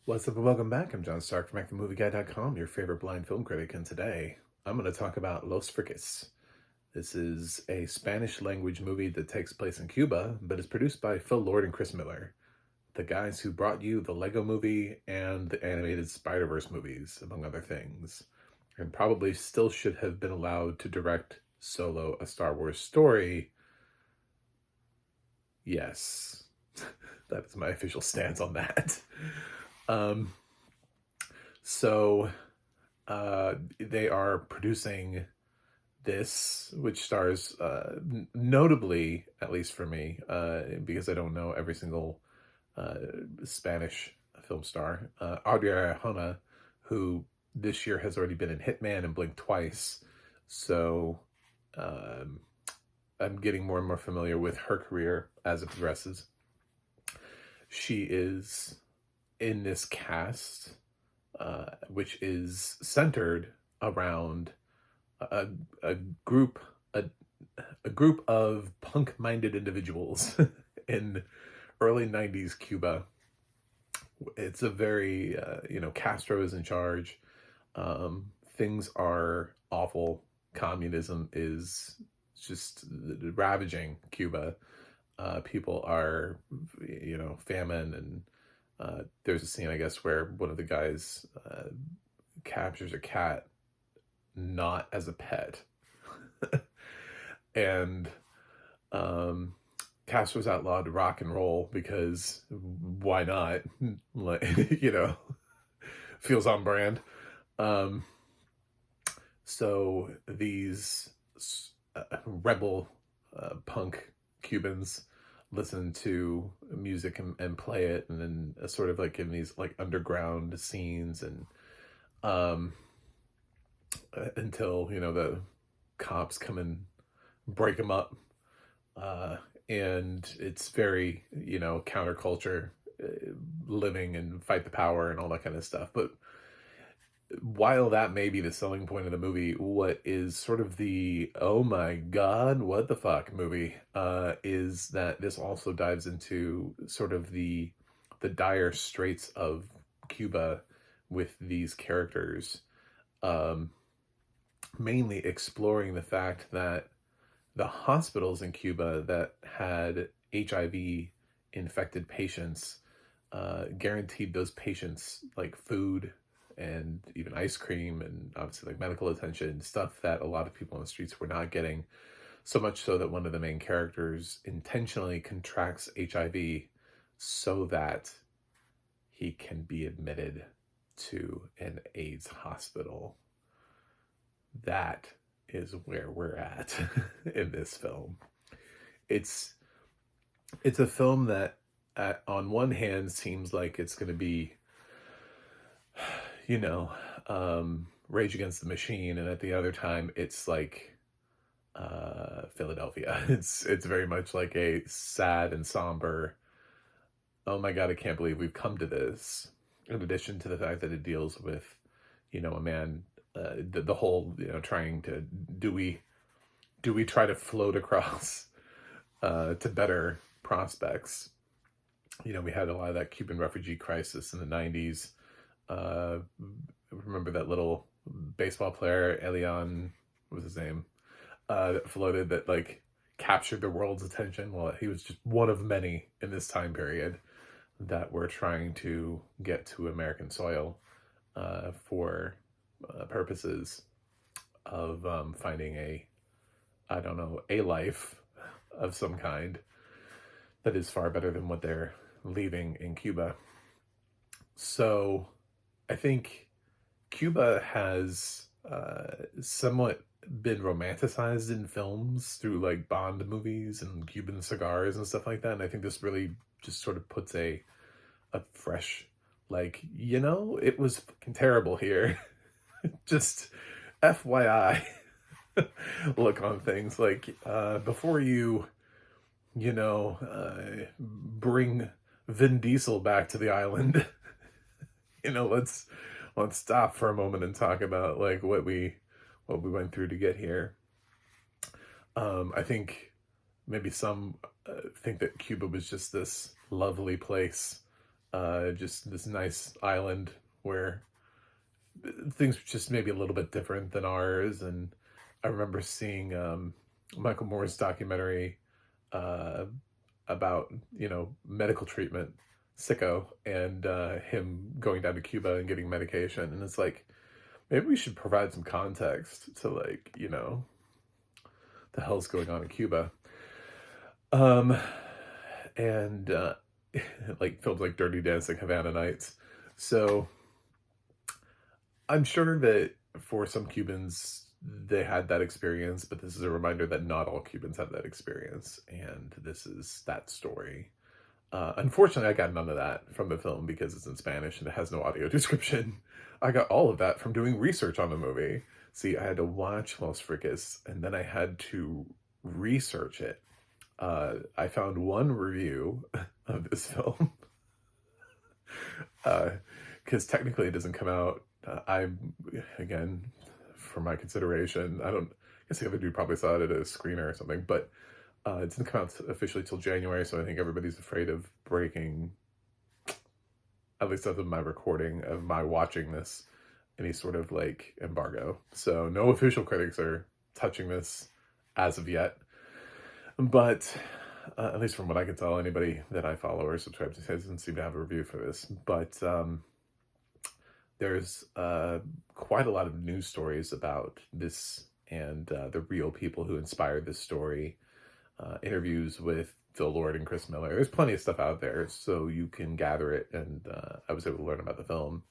What's up and welcome back. I'm John Stark from ActionMovieGuy.com, your favorite blind film critic, and today I'm going to talk about Los Frikis. This is a Spanish language movie that takes place in Cuba, but is produced by Phil Lord and Chris Miller, the guys who brought you the Lego movie and the animated Spider-Verse movies, among other things, and probably still should have been allowed to direct solo a Star Wars story. Yes, that is my official stance on that. Um, so they are producing this, which stars, notably, at least for me, because I don't know every single uh, Spanish film star, Audrey Arjona, who this year has already been in Hitman and Blink twice. So um, I'm getting more and more familiar with her career as it progresses. She is in this cast, which is centered around a, a group a, a group of punk-minded individuals in early 90s Cuba. It's a very Castro is in charge. Things are awful. Communism is just ravaging Cuba. People are, famine, and there's a scene, I guess, where one of the guys captures a cat not as a pet. And um, Castro's outlawed rock and roll because why not? Like, feels on brand. Um, so these rebel punk Cubans listen to music and play it, and then sort of like in these like underground scenes, and um, until the cops come and break them up. And it's very counterculture, living and fight the power and all that kind of stuff. But while that may be the selling point of the movie, what is sort of the oh my god, what the fuck movie is that this also dives into sort of the dire straits of Cuba with these characters, um, mainly exploring the fact that the hospitals in Cuba that had HIV infected patients guaranteed those patients like food and even ice cream and obviously like medical attention, stuff that a lot of people on the streets were not getting. So much so that one of the main characters intentionally contracts HIV so that he can be admitted to an AIDS hospital. That is where we're at in this film. It's it's a film that on one hand seems like it's going to be you know Rage Against the Machine, and at the other time it's like Philadelphia. It's very much like a sad and somber, oh my god, I can't believe we've come to this, in addition to the fact that it deals with a man, the whole trying to, do we try to float across to better prospects. We had a lot of that Cuban refugee crisis in the 90s. Remember that little baseball player, Elian, what was his name, that floated, that like captured the world's attention? Well, he was just one of many in this time period that were trying to get to American soil for purposes of finding I don't know, a life of some kind that is far better than what they're leaving in Cuba. So I think Cuba has somewhat been romanticized in films through like Bond movies and Cuban cigars and stuff like that. And I think this really just sort of puts a fresh, like, it was fucking terrible here. Just FYI look on things, like before bring Vin Diesel back to the island. Let's stop for a moment and talk about like what we went through to get here. I think maybe some think that Cuba was just this lovely place just this nice island where things were just maybe a little bit different than ours. And I remember seeing Michael Moore's documentary uh, about, medical treatment, Sicko, and him going down to Cuba and getting medication. And it's like, maybe we should provide some context to, like, the hell's going on in Cuba. Um, and like films like Dirty Dancing, Havana Nights. So I'm sure that for some Cubans, they had that experience, but this is a reminder that not all Cubans have that experience, and this is that story. Unfortunately, I got none of that from the film because it's in Spanish and it has no audio description. I got all of that from doing research on the movie. See, I had to watch Los Frikis, and then I had to research it. I found one review of this film, because technically it doesn't come out. Again, for my consideration, I guess the other dude probably saw it at a screener or something, but it doesn't come out officially till January, so I think everybody's afraid of breaking, at least of my recording, of my watching this, any sort of like embargo. So no official critics are touching this as of yet. But at least from what I can tell, anybody that I follow or subscribe to doesn't seem to have a review for this. But there's quite a lot of news stories about this and the real people who inspired this story. Interviews with Phil Lord and Chris Miller. There's plenty of stuff out there, so you can gather it, and I was able to learn about the film.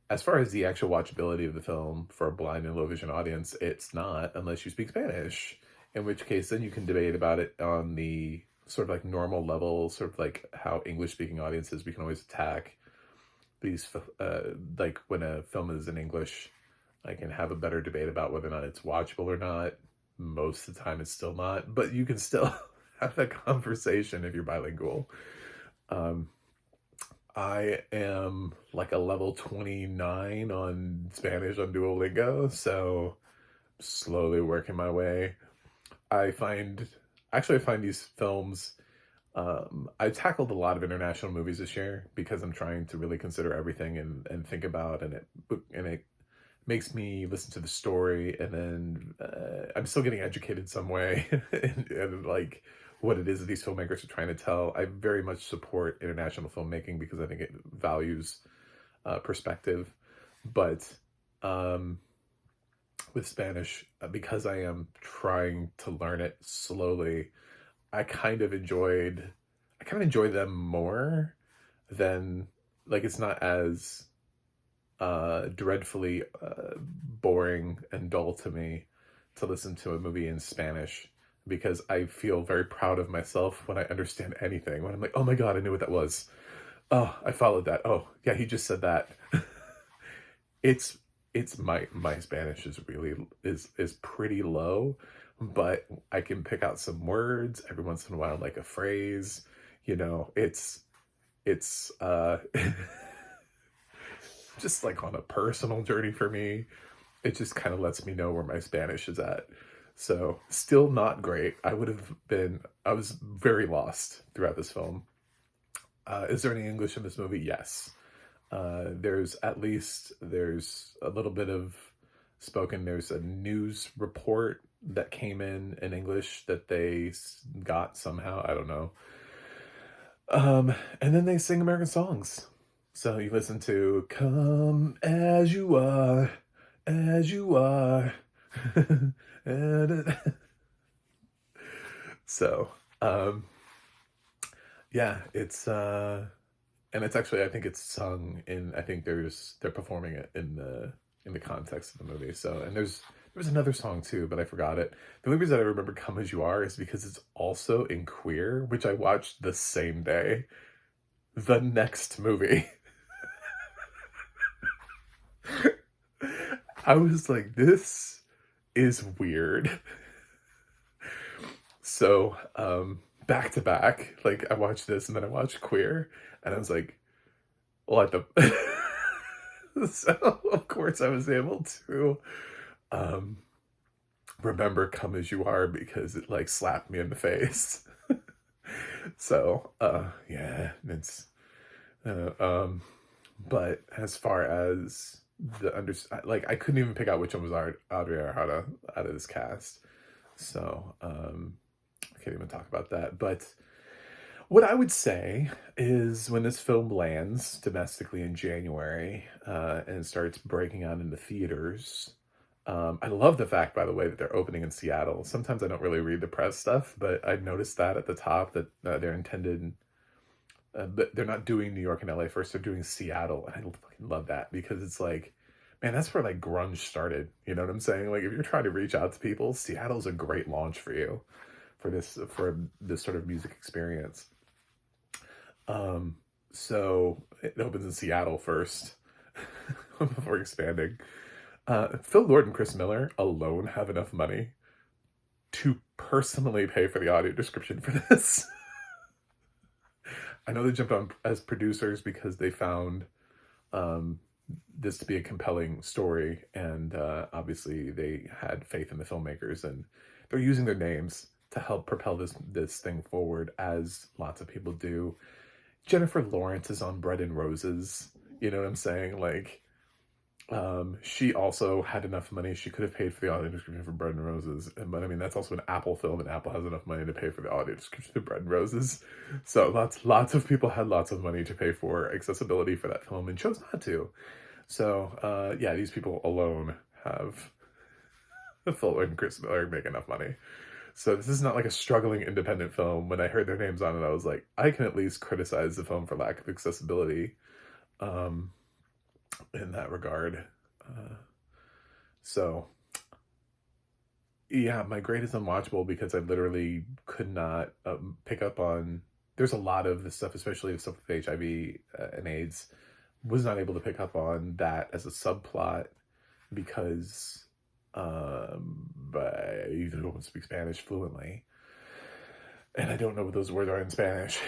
As far as the actual watchability of the film for a blind and low vision audience, it's not, unless you speak Spanish, in which case then you can debate about it on the sort of like normal level, sort of like how English-speaking audiences, we can always attack these, like when a film is in English, I can have a better debate about whether or not it's watchable or not. Most of the time it's still not, but you can still have that conversation if you're bilingual. I am like a level 29 on Spanish on Duolingo, so slowly working my way. I find these films, I tackled a lot of international movies this year because I'm trying to really consider everything and think about, and it makes me listen to the story, and then I'm still getting educated some way and like what it is that these filmmakers are trying to tell. I very much support international filmmaking because I think it values perspective. But with Spanish, because I am trying to learn it slowly, I kind of enjoy them more than, like, it's not as dreadfully boring and dull to me to listen to a movie in Spanish, because I feel very proud of myself when I understand anything, when I'm like, oh my god, I knew what that was, oh, I followed that, oh yeah, he just said that. it's my Spanish is really is pretty low, but I can pick out some words every once in a while, like a phrase, it's just like on a personal journey for me. It just kind of lets me know where my Spanish is at. So still not great. I was very lost throughout this film. Is there any English in this movie? Yes. There's a little bit of spoken. There's a news report that came in English that they got somehow. I don't know. And then they sing American songs. So you listen to "Come as you are, as you are." So, yeah, and it's actually, I think it's sung in, I think they're performing it in the context of the movie. So, and there was another song too, but I forgot it. The only reason I remember "Come as You Are" is because it's also in Queer, which I watched the same day, the next movie. I was like, this is weird. So, back to back, like, I watched this and then I watched Queer, and I was like, what the... So, of course, I was able to remember "Come as You Are" because it, like, slapped me in the face. So, yeah, Uh, um, but as far as like, I couldn't even pick out which one was Audrey Arjona out of this cast. So, I can't even talk about that. But what I would say is when this film lands domestically in January, and starts breaking out into theaters, I love the fact, by the way, that they're opening in Seattle. Sometimes I don't really read the press stuff, but I noticed that at the top that they're intended, but they're not doing New York and LA first. They're doing Seattle, and I fucking love that because it's like, man, that's where like grunge started. You know what I'm saying? Like if you're trying to reach out to people, Seattle's a great launch for you for this sort of music experience. Um, so it opens in Seattle first before expanding. Phil Lord and Chris Miller alone have enough money to personally pay for the audio description for this. I know they jumped on as producers because they found um, this to be a compelling story, and obviously they had faith in the filmmakers, and they're using their names to help propel this thing forward, as lots of people do. Jennifer Lawrence is on Bread and Roses. You know what I'm saying? Like, she also had enough money. She could have paid for the audio description for Bread and Roses. But I mean, that's also an Apple film, and Apple has enough money to pay for the audio description of Bread and Roses. So lots of people had lots of money to pay for accessibility for that film and chose not to. So, yeah, these people alone have Phil and Chris Miller make enough money. So this is not like a struggling independent film. When I heard their names on it, I was like, I can at least criticize the film for lack of accessibility, um, in that regard. Uh, so, yeah, my grade is unwatchable because I literally could not pick up on. There's a lot of this stuff, especially the stuff with HIV and AIDS, was not able to pick up on that as a subplot because I don't speak Spanish fluently, and I don't know what those words are in Spanish.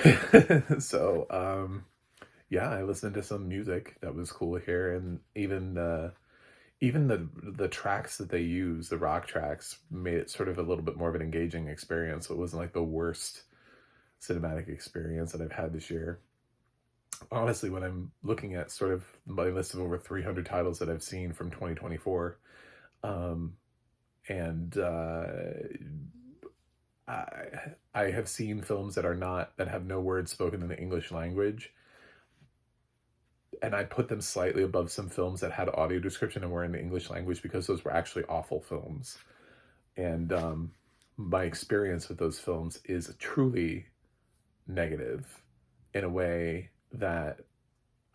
So, yeah, I listened to some music that was cool here, and even the tracks that they use, the rock tracks, made it sort of a little bit more of an engaging experience. So it wasn't like the worst cinematic experience that I've had this year. Honestly, when I'm looking at sort of my list of over 300 titles that I've seen from 2024, um, and I have seen films that have no words spoken in the English language, and I put them slightly above some films that had audio description and were in the English language because those were actually awful films. And my experience with those films is truly negative in a way that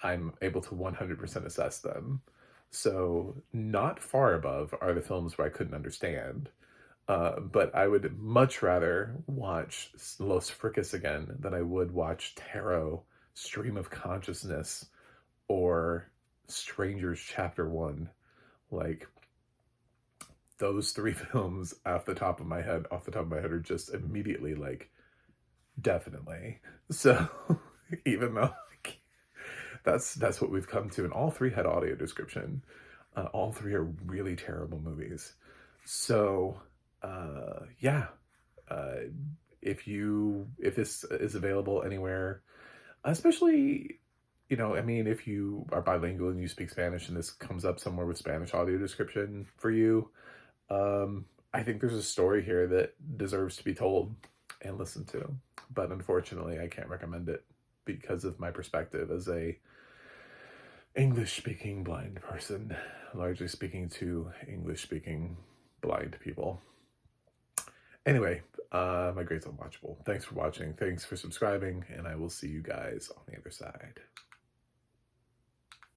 I'm able to 100% assess them. So, not far above are the films where I couldn't understand. But I would much rather watch Los Frikis again than I would watch Tarot, Stream of Consciousness, or Strangers Chapter 1. Like, those three films off the top of my head are just immediately like, definitely. So, even though like, that's what we've come to, and all three had audio description. All three are really terrible movies. So, yeah, uh, if this is available anywhere, especially, you know, I mean, if you are bilingual and you speak Spanish and this comes up somewhere with Spanish audio description for you, I think there's a story here that deserves to be told and listened to. But unfortunately, I can't recommend it because of my perspective as a English-speaking blind person, largely speaking to English-speaking blind people. Anyway, my grade's unwatchable. Thanks for watching. Thanks for subscribing, and I will see you guys on the other side.